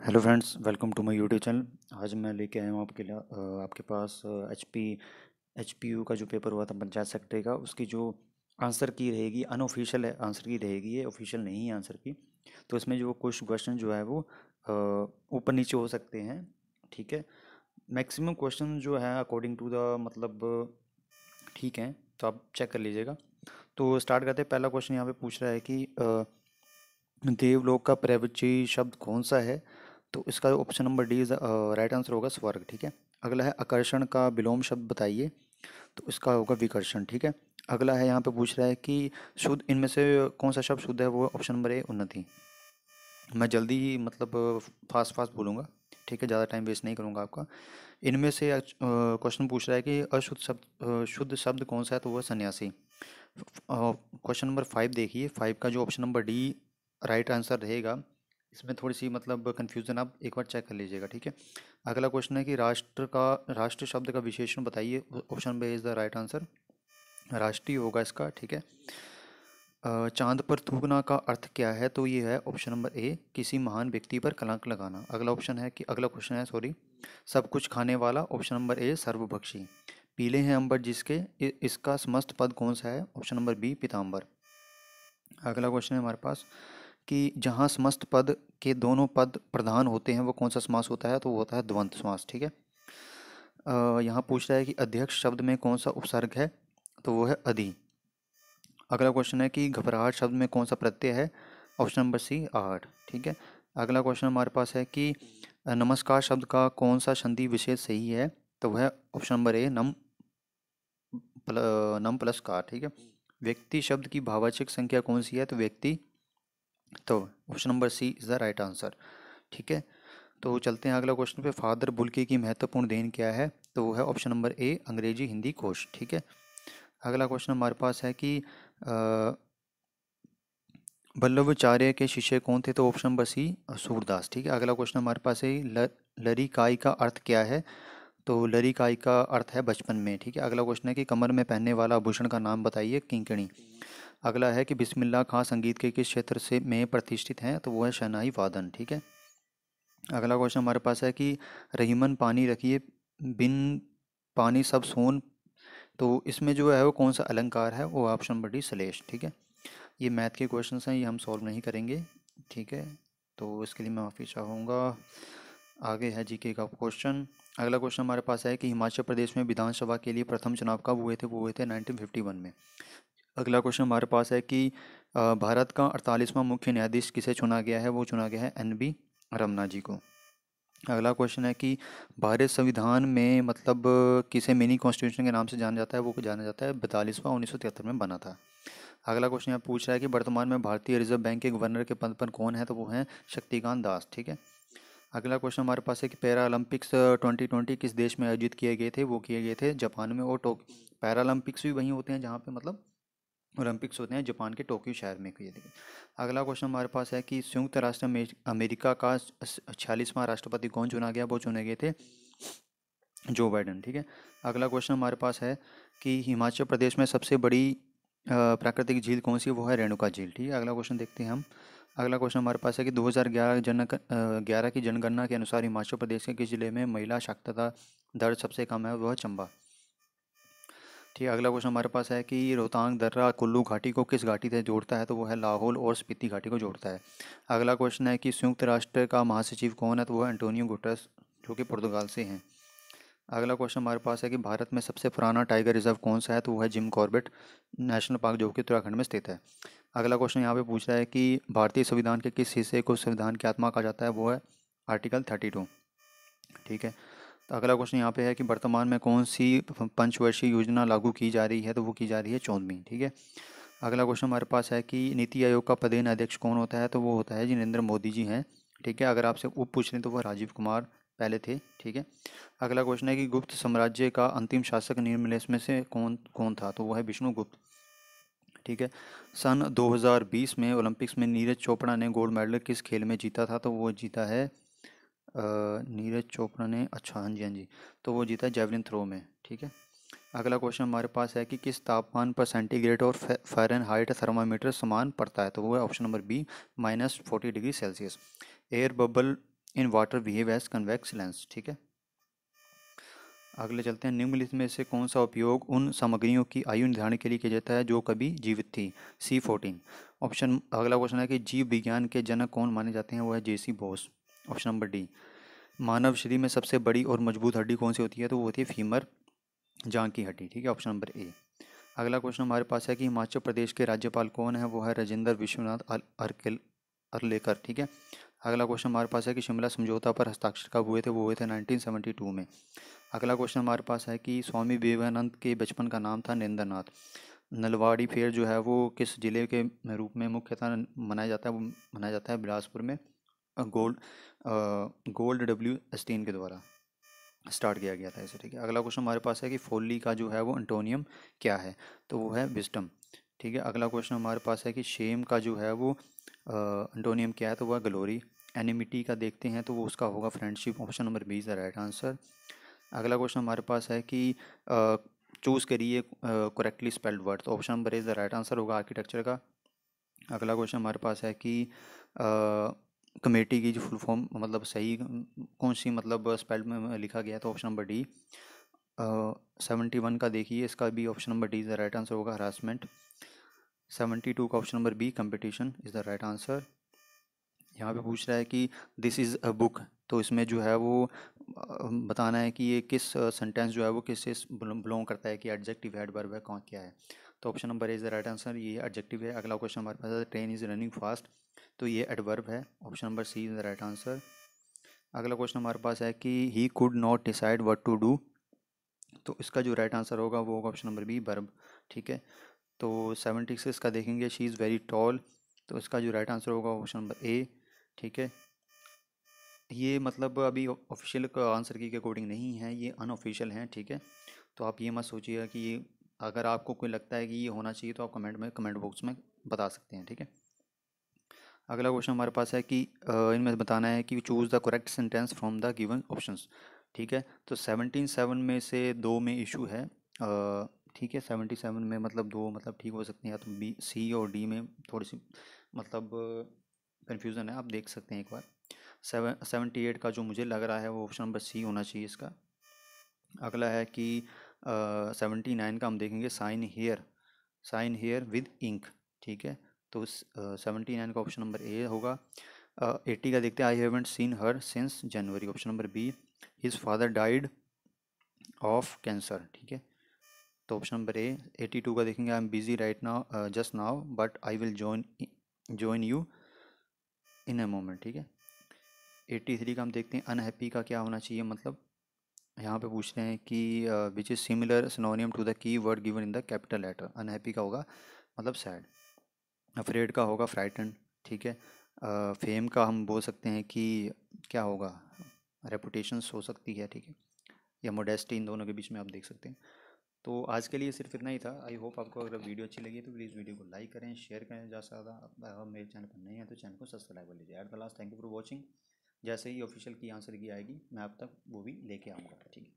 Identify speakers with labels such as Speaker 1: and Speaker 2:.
Speaker 1: Hello friends, welcome to my YouTube channel. आज मैं लेके आया हूँ आपके पास एच पी यू का जो पेपर हुआ था पंचायत सेक्रेटरी का, उसकी जो आंसर की रहेगी अनऑफिशियल है, आंसर की रहेगी, ये ऑफिशियल नहीं है आंसर की। तो इसमें जो कुछ क्वेश्चन जो है वो ऊपर नीचे हो सकते हैं, ठीक है। मैक्सिमम क्वेश्चन जो है अकॉर्डिंग टू द मतलब ठीक है, तो आप चेक कर लीजिएगा। तो स्टार्ट करते हैं। पहला क्वेश्चन यहाँ पे पूछ रहा है कि देवलोक का प्रवची शब्द कौन सा है? तो इसका option number D is right answer होगा स्वर्ग, ठीक है। अगला है आकर्षण का विलोम शब्द बताइए, तो इसका होगा विकर्षण, ठीक है। अगला है यहाँ पे पूछ रहा है कि शुद्ध इनमें से कौन सा शब्द शुद्ध है? वो ऑप्शन नंबर ए उन्नति। मैं जल्दी ही मतलब फास्ट फास्ट बोलूँगा, ठीक है, ज़्यादा टाइम वेस्ट नहीं करूँगा आपका। इनमें से क्वेश्चन पूछ रहा है कि अशुद्ध शब्द शुद्ध शब्द कौन सा है? तो वह सन्यासी। क्वेश्चन नंबर 5 देखिए, 5 का जो option number D right answer रहेगा। इसमें थोड़ी सी मतलब कंफ्यूजन, आप एक बार चेक कर लीजिएगा, ठीक है। अगला क्वेश्चन है कि राष्ट्र शब्द का विशेषण बताइए, option number A is the right answer, राष्ट्रीय होगा इसका, ठीक है। चांद पर थूकना का अर्थ क्या है? तो ये है ऑप्शन नंबर ए, किसी महान व्यक्ति पर कलंक लगाना। अगला क्वेश्चन है, सॉरी, सब कुछ खाने वाला, ऑप्शन नंबर ए सर्वभक्षी। पीले हैं अंबर जिसके, इसका समस्त पद कौन सा है? ऑप्शन नंबर बी पीताम्बर। अगला क्वेश्चन है हमारे पास कि जहाँ समस्त पद के दोनों पद प्रधान होते हैं वो कौन सा समास होता है? तो वो होता है द्वंद्व समास, ठीक है। यहाँ पूछ रहा है कि अध्यक्ष शब्द में कौन सा उपसर्ग है? तो वो है अधि। अगला क्वेश्चन है कि घबराहट शब्द में कौन सा प्रत्यय है? ऑप्शन नंबर सी आहट, ठीक है। अगला क्वेश्चन हमारे पास है कि नमस्कार शब्द का कौन सा संधि विशेष सही है? तो वह है ऑप्शन नंबर ए नम प्लस कार, ठीक है। व्यक्ति शब्द की भाववाचक संख्या कौन सी है? तो व्यक्ति, तो option number C is the right answer, ठीक है। तो चलते हैं अगला क्वेश्चन पे। फादर बुल्के की महत्वपूर्ण देन क्या है? तो वो है ऑप्शन नंबर ए अंग्रेजी हिंदी कोश, ठीक है। अगला क्वेश्चन हमारे पास है कि वल्लभाचार्य के शिष्य कौन थे? तो ऑप्शन नंबर सी सूरदास, ठीक है। अगला क्वेश्चन हमारे पास है लरिकाई का अर्थ क्या है? तो लरिकाई का अर्थ है बचपन में, ठीक है। अगला क्वेश्चन है कि कमर में पहनने वाला आभूषण का नाम बताइए, किंकणी। अगला है कि बिस्मिल्लाह खां संगीत के किस क्षेत्र से में प्रतिष्ठित हैं? तो वो है शहनाई वादन, ठीक है। अगला क्वेश्चन हमारे पास है कि रहीमन पानी रखिए बिन पानी सब सोन, तो इसमें जो है वो कौन सा अलंकार है? वो ऑप्शन नंबर डी सलेश, ठीक है। ये मैथ के क्वेश्चंस हैं, ये हम सॉल्व नहीं करेंगे, ठीक है। तो इसके लिए मैं माफ़ी चाहूँगा। आगे है जीके का क्वेश्चन। अगला क्वेश्चन हमारे पास है कि हिमाचल प्रदेश में विधानसभा के लिए प्रथम चुनाव कब हुए थे? वो हुए थे 1951 में। अगला क्वेश्चन हमारे पास है कि भारत का 48वां मुख्य न्यायाधीश किसे चुना गया है? वो चुना गया है एन बी रमना जी को। अगला क्वेश्चन है कि भारत संविधान में मतलब किसे मिनी कॉन्स्टिट्यूशन के नाम से जाना जाता है? वो जाना जाता है 42वां, 1973 में बना था। अगला क्वेश्चन यहाँ पूछ रहा है कि वर्तमान में भारतीय रिजर्व बैंक के गवर्नर के पद पर कौन है? तो वो हैं शक्तिकांत दास, ठीक है। अगला क्वेश्चन हमारे पास है कि पैरा ओलंपिक्स 2020 किस देश में आयोजित किए गए थे? वो किए गए थे जापान में। और पैरा ओलंपिक्स भी वहीं होते हैं जहाँ पे मतलब ओलंपिक्स होते हैं, जापान के टोक्यो शहर में किए थे। अगला क्वेश्चन हमारे पास है कि संयुक्त राष्ट्र अमेरिका का 46वां राष्ट्रपति कौन चुना गया? वो चुने गए थे जो बाइडन, ठीक है। अगला क्वेश्चन हमारे पास है कि हिमाचल प्रदेश में सबसे बड़ी प्राकृतिक झील कौन सी है? वो है रेणुका झील, ठीक है। अगला क्वेश्चन देखते हैं हम। अगला क्वेश्चन हमारे पास है कि 2011 की जनगणना के अनुसार हिमाचल प्रदेश के किस जिले में महिला साक्षरता दर सबसे कम है? वो है चंबा, ठीक है। अगला क्वेश्चन हमारे पास है कि रोहतांग दर्रा कुल्लू घाटी को किस घाटी से जोड़ता है? तो वो है लाहौल और स्पीति घाटी को जोड़ता है। अगला क्वेश्चन है कि संयुक्त राष्ट्र का महासचिव कौन है? तो वो है एंटोनियो गुटरस, जो कि पुर्तगाल से हैं। अगला क्वेश्चन हमारे पास है कि भारत में सबसे पुराना टाइगर रिजर्व कौन सा है? तो वो है जिम कॉर्बेट नेशनल पार्क, जो कि उत्तराखंड में स्थित है। अगला क्वेश्चन यहाँ पे पूछ रहा है कि भारतीय संविधान के किस हिस्से को संविधान की आत्मा कहा जाता है? वो है आर्टिकल 32, ठीक है। तो अगला क्वेश्चन यहाँ पे है कि वर्तमान में कौन सी पंचवर्षीय योजना लागू की जा रही है? तो वो की जा रही है 14वीं, ठीक है। अगला क्वेश्चन हमारे पास है कि नीति आयोग का पदेन अध्यक्ष कौन होता है? तो वो होता है जी नरेंद्र मोदी जी हैं, ठीक है। अगर आपसे उप पूछ लें तो वो राजीव कुमार पहले थे, ठीक है। अगला क्वेश्चन है कि गुप्त साम्राज्य का अंतिम शासक निम्नलिखित में से कौन कौन था? तो वो है विष्णुगुप्त, ठीक है। सन 2020 में ओलंपिक्स में नीरज चोपड़ा ने गोल्ड मेडल किस खेल में जीता था? तो वो जीता है नीरज चोपड़ा ने, अच्छा हाँ जी हाँ जी, तो वो जीता है जेवलिन थ्रो में, ठीक है। अगला क्वेश्चन हमारे पास है कि किस तापमान पर सेंटीग्रेड और फ़ारेनहाइट थर्मामीटर समान पड़ता है? तो वो है option number B -40 degree Celsius. Air bubble in water behave as convex lens, ठीक है। अगले चलते हैं, निम्नलिखित में से कौन सा उपयोग उन सामग्रियों की आयु निर्धारण के लिए किया जाता है जो कभी जीवित थी? C14 option. अगला क्वेश्चन है कि जीव विज्ञान के जनक कौन माने जाते हैं? वो है JC Bose. Option number D. मानव शरीर में सबसे बड़ी और मजबूत हड्डी कौन सी होती है? तो वो होती है फीमर, जांग की हड्डी, ठीक है। ऑप्शन नंबर ए। अगला क्वेश्चन हमारे पास है कि हिमाचल प्रदेश के राज्यपाल कौन है? वो है राजेंद्र विश्वनाथ अर्लेकर, ठीक है। अगला क्वेश्चन हमारे पास है कि शिमला समझौता पर हस्ताक्षर कब हुए थे? वो हुए थे 1972 में। अगला क्वेश्चन हमारे पास है कि स्वामी विवेकानंद के बचपन का नाम था नरेंद्र नाथ। नलवाड़ी फेयर जो है वो किस जिले के रूप में मुख्यतः मनाया जाता है? वो मनाया जाता है बिलासपुर में। गोल्ड गोल्ड डब्ल्यू स्टीन के द्वारा स्टार्ट किया गया था इसे, ठीक है। अगला क्वेश्चन हमारे पास है कि फोली का जो है वो एंटोनियम क्या है? तो वो है विस्डम, ठीक है। अगला क्वेश्चन हमारे पास है कि शेम का जो है वो एंटोनियम क्या है? तो वह ग्लोरी। एनिमिटी का देखते हैं तो वो उसका होगा friendship. Option number B is the right answer. अगला क्वेश्चन हमारे पास है कि चूज़ करिए करेक्टली स्पेल्ड वर्ड, तो option number is the right answer होगा आर्किटेक्चर का। अगला क्वेश्चन हमारे पास है कि कमेटी की जो फुल फॉर्म मतलब सही कौन सी मतलब स्पेल्ड में लिखा गया है? तो ऑप्शन नंबर डी। 71 का देखिए, इसका भी option number D is the right answer होगा हरासमेंट। 72 का option number B competition is the right answer. यहाँ पे पूछ रहा है कि दिस इज़ अ बुक, तो इसमें जो है वो बताना है कि ये किस सेंटेंस जो है वो किससे बिलोंग करता है, कि एडजेक्टिव है, एडवर्ब है, कौन क्या है? तो option number is the right answer, ये एडजेक्टिव है। अगला क्वेश्चन हमारे पास है ट्रेन इज़ रनिंग फास्ट, तो ये एडवर्ब है। Option number C is the right answer. अगला क्वेश्चन हमारे पास है कि he could not decide what to do, तो इसका जो राइट आंसर होगा वो होगा ऑप्शन नंबर बी वर्ब, ठीक है। तो 76 का देखेंगे, शी इज़ वेरी टॉल, तो इसका जो राइट आंसर होगा ऑप्शन नंबर ए, ठीक है। ये मतलब अभी ऑफिशियल आंसर की अकॉर्डिंग नहीं है, ये अनऑफिशियल हैं, ठीक है। तो आप ये मत सोचिएगा कि ये, अगर आपको कोई लगता है कि ये होना चाहिए तो आप कमेंट बॉक्स में बता सकते हैं, ठीक है। अगला क्वेश्चन हमारे पास है कि इनमें बताना है कि choose the correct sentence from the given options, ठीक है। तो 77 में से दो में इशू है, ठीक है। 77 में मतलब दो मतलब ठीक हो सकते हैं, या तो बी सी और डी में थोड़ी सी मतलब कन्फ्यूज़न है, आप देख सकते हैं एक बार। 78 का जो मुझे लग रहा है वो ऑप्शन नंबर सी होना चाहिए इसका। अगला है कि 79 का हम देखेंगे, साइन हेयर विद इंक, ठीक है। तो 79 का ऑप्शन नंबर ए होगा। 80 का देखते हैं, I haven't seen her since January, option number B. His father died of cancer, ठीक है। तो ऑप्शन नंबर ए। 82 का देखेंगे, I am busy right now just now but I will join you in a moment, ठीक है। 83 का हम देखते हैं, अनहैप्पी का क्या होना चाहिए मतलब, यहाँ पे पूछ रहे हैं कि which is similar synonym to the key word given in the capital letter. Unhappy का होगा मतलब सैड। अफ्रेड का होगा फ्राइटन, ठीक है। फेम का हम बोल सकते हैं कि क्या होगा, रेपुटेशंस हो सकती है, ठीक है, या मोडेस्टी, इन दोनों के बीच में आप देख सकते हैं। तो आज के लिए सिर्फ इतना ही था। आई होप आपको अगर वीडियो अच्छी लगी तो प्लीज़ वीडियो को लाइक करें, शेयर करें ज़्यादा से ज़्यादा। अगर मेरे चैनल पर नए हैं तो चैनल को सब्सक्राइब कर लीजिए। At the last, thank you for watching. जैसे ही ऑफिशियल की आंसर की आएगी मैं आप तक वो भी लेके आऊँगा, ठीक है।